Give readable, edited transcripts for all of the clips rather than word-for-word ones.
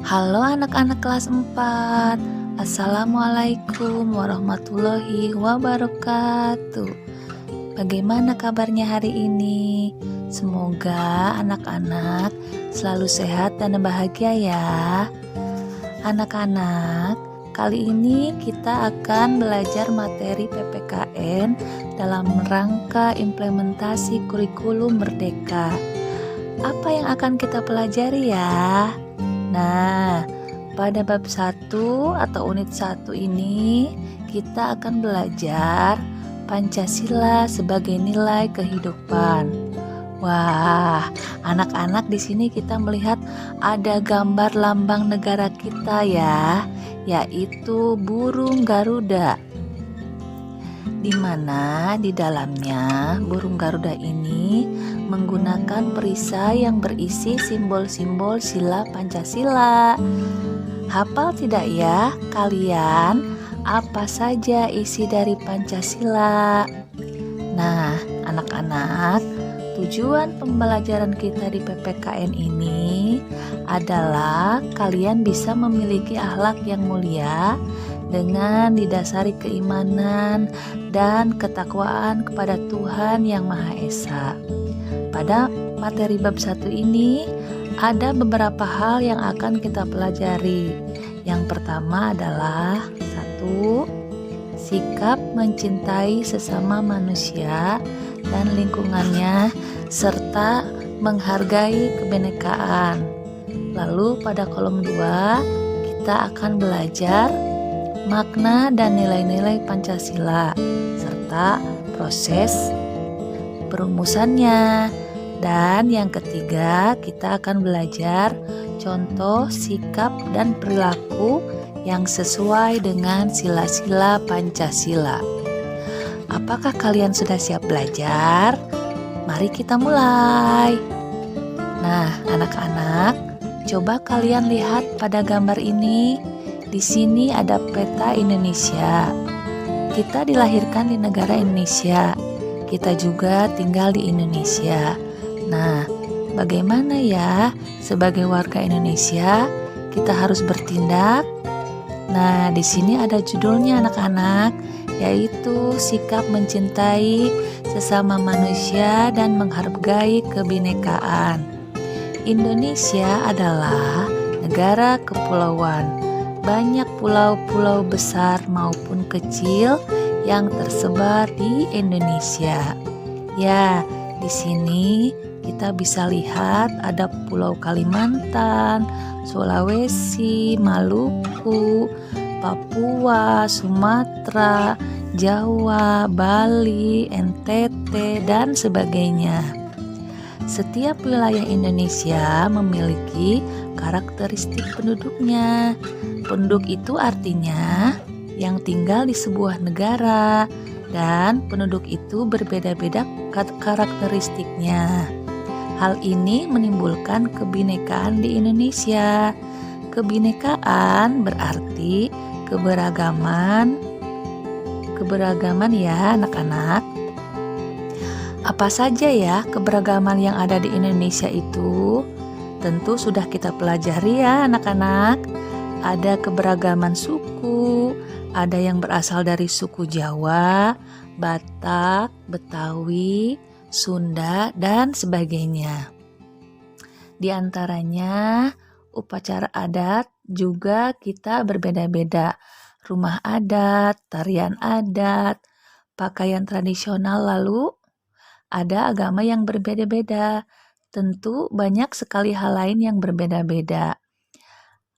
Halo anak-anak kelas 4. Assalamualaikum warahmatullahi wabarakatuh. Bagaimana kabarnya hari ini? Semoga anak-anak selalu sehat dan bahagia ya. Anak-anak, kali ini kita akan belajar materi PPKN dalam rangka implementasi kurikulum Merdeka. Apa yang akan kita pelajari ya? Nah, pada bab 1 atau unit 1 ini kita akan belajar Pancasila sebagai nilai kehidupan. Wah, anak-anak di sini kita melihat ada gambar lambang negara kita ya, yaitu burung Garuda. Di mana di dalamnya burung Garuda ini menggunakan perisai yang berisi simbol-simbol sila Pancasila. Hafal tidak ya kalian apa saja isi dari Pancasila? Nah, anak-anak, tujuan pembelajaran kita di PPKN ini adalah kalian bisa memiliki akhlak yang mulia dengan didasari keimanan dan ketakwaan kepada Tuhan Yang Maha Esa. Pada materi bab 1 ini ada beberapa hal yang akan kita pelajari. Yang pertama adalah 1. Sikap mencintai sesama manusia dan lingkungannya serta menghargai kebinekaan. Lalu pada kolom 2 kita akan belajar makna dan nilai-nilai Pancasila serta proses perumusannya. Dan yang ketiga, kita akan belajar contoh sikap dan perilaku yang sesuai dengan sila-sila Pancasila. Apakah kalian sudah siap belajar? Mari kita mulai. Nah, anak-anak, coba kalian lihat pada gambar ini. Di sini ada peta Indonesia. Kita dilahirkan di negara Indonesia. Kita juga tinggal di Indonesia. Nah, bagaimana ya sebagai warga Indonesia kita harus bertindak? Nah, di sini ada judulnya anak-anak, yaitu sikap mencintai sesama manusia dan menghargai kebinekaan. Indonesia adalah negara kepulauan. Banyak pulau-pulau besar maupun kecil yang tersebar di Indonesia. Ya, di sini kita bisa lihat ada Pulau Kalimantan, Sulawesi, Maluku, Papua, Sumatera, Jawa, Bali, NTT, dan sebagainya. Setiap wilayah Indonesia memiliki karakteristik penduduknya. Penduduk itu artinya yang tinggal di sebuah negara, dan penduduk itu berbeda-beda karakteristiknya. Hal ini menimbulkan kebinekaan di Indonesia. Kebinekaan berarti keberagaman ya anak-anak. Apa saja ya keberagaman yang ada di Indonesia itu? Tentu sudah kita pelajari ya anak-anak. Ada keberagaman suku, ada yang berasal dari suku Jawa, Batak, Betawi, Sunda, dan sebagainya. Di antaranya upacara adat juga kita berbeda-beda. Rumah adat, tarian adat, pakaian tradisional, lalu ada agama yang berbeda-beda. Tentu banyak sekali hal lain yang berbeda-beda.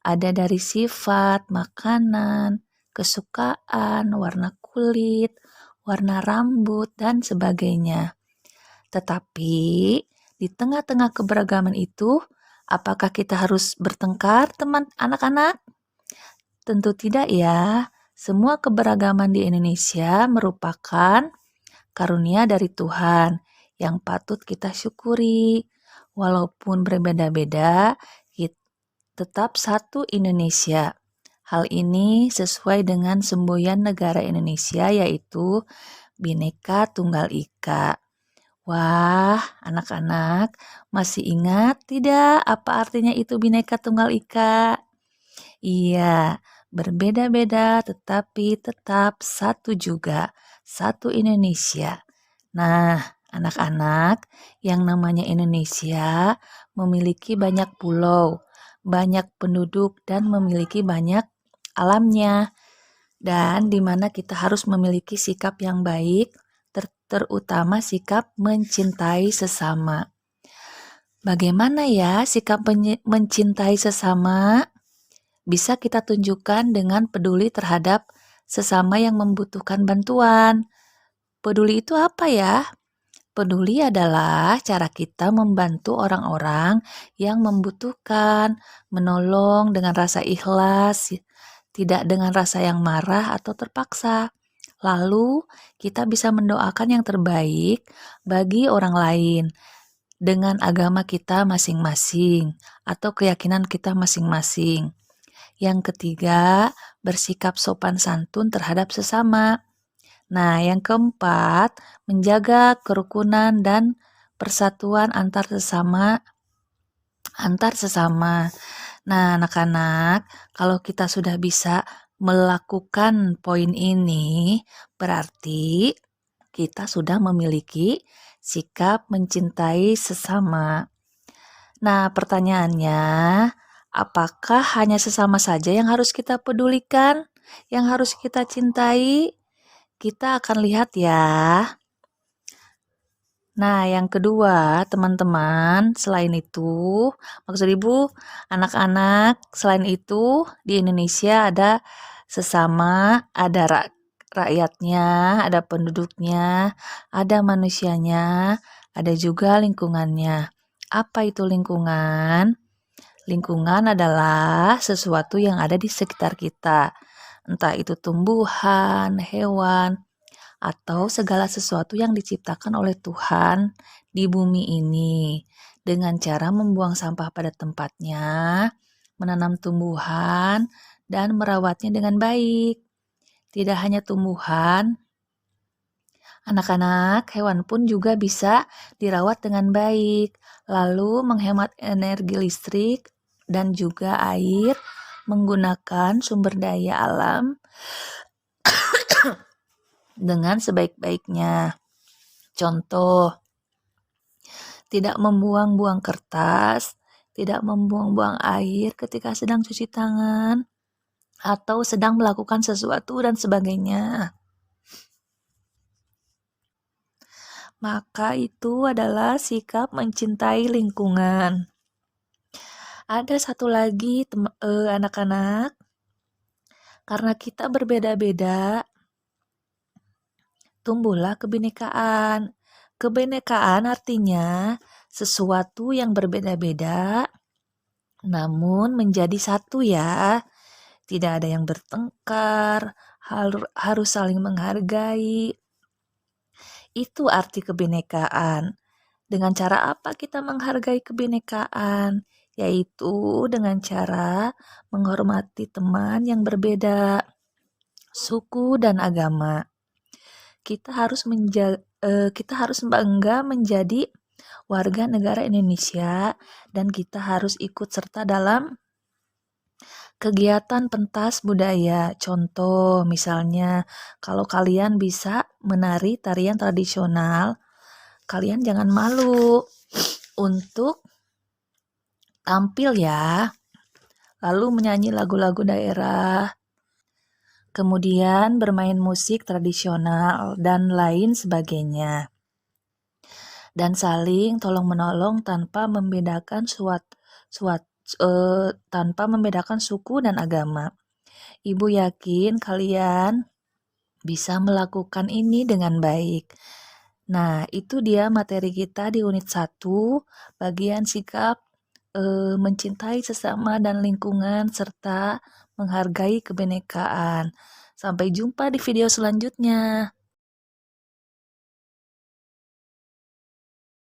Ada dari sifat, makanan, kesukaan, warna kulit, warna rambut, dan sebagainya. Tetapi di tengah-tengah keberagaman itu, apakah kita harus bertengkar, teman anak-anak? Tentu tidak ya. Semua keberagaman di Indonesia merupakan karunia dari Tuhan yang patut kita syukuri. Walaupun berbeda-beda, tetap satu Indonesia. Hal ini sesuai dengan semboyan negara Indonesia, yaitu Bhinneka Tunggal Ika. Wah, anak-anak masih ingat tidak apa artinya itu Bhinneka Tunggal Ika? Iya, berbeda-beda tetapi tetap satu juga, satu Indonesia. Nah, anak-anak, yang namanya Indonesia memiliki banyak pulau, banyak penduduk, dan memiliki banyak alamnya. Dan di mana kita harus memiliki sikap yang baik, terutama sikap mencintai sesama. Bagaimana ya sikap mencintai sesama? Bisa kita tunjukkan dengan peduli terhadap sesama yang membutuhkan bantuan. Peduli itu apa ya? Peduli adalah cara kita membantu orang-orang yang membutuhkan, menolong dengan rasa ikhlas, tidak dengan rasa yang marah atau terpaksa. Lalu, kita bisa mendoakan yang terbaik bagi orang lain dengan agama kita masing-masing atau keyakinan kita masing-masing. Yang ketiga, bersikap sopan santun terhadap sesama. Nah, yang keempat, menjaga kerukunan dan persatuan antar sesama. Nah, anak-anak, kalau kita sudah bisa melakukan poin ini, berarti kita sudah memiliki sikap mencintai sesama. Nah, pertanyaannya, apakah hanya sesama saja yang harus kita pedulikan, yang harus kita cintai? Kita akan lihat ya. Nah, yang kedua, teman-teman, selain itu, maksud Ibu, anak-anak, selain itu, di Indonesia ada sesama, ada rakyatnya, ada penduduknya, ada manusianya, ada juga lingkungannya. Apa itu lingkungan? Lingkungan adalah sesuatu yang ada di sekitar kita, entah itu tumbuhan, hewan, atau segala sesuatu yang diciptakan oleh Tuhan di bumi ini dengan cara membuang sampah pada tempatnya, menanam tumbuhan, dan merawatnya dengan baik. Tidak hanya tumbuhan, anak-anak, hewan pun juga bisa dirawat dengan baik, lalu menghemat energi listrik dan juga air menggunakan sumber daya alam dengan sebaik-baiknya. Contoh, tidak membuang-buang kertas, tidak membuang-buang air ketika sedang cuci tangan, atau sedang melakukan sesuatu dan sebagainya. Maka itu adalah sikap mencintai lingkungan. Ada satu lagi anak-anak, karena kita berbeda-beda, tumbuhlah kebinekaan. Kebinekaan artinya sesuatu yang berbeda-beda namun menjadi satu ya. Tidak ada yang bertengkar, harus saling menghargai. Itu arti kebinekaan. Dengan cara apa kita menghargai kebinekaan? Yaitu dengan cara menghormati teman yang berbeda suku dan agama. Kita harus bangga menjadi warga negara Indonesia dan kita harus ikut serta dalam kegiatan pentas budaya. Contoh misalnya kalau kalian bisa menari tarian tradisional, kalian jangan malu untuk tampil ya. Lalu menyanyi lagu-lagu daerah, kemudian bermain musik tradisional dan lain sebagainya. Dan saling tolong-menolong tanpa membedakan tanpa membedakan suku dan agama. Ibu yakin kalian bisa melakukan ini dengan baik. Nah, itu dia materi kita di unit 1, bagian sikap mencintai sesama dan lingkungan serta menghargai kebinekaan. Sampai jumpa di video selanjutnya.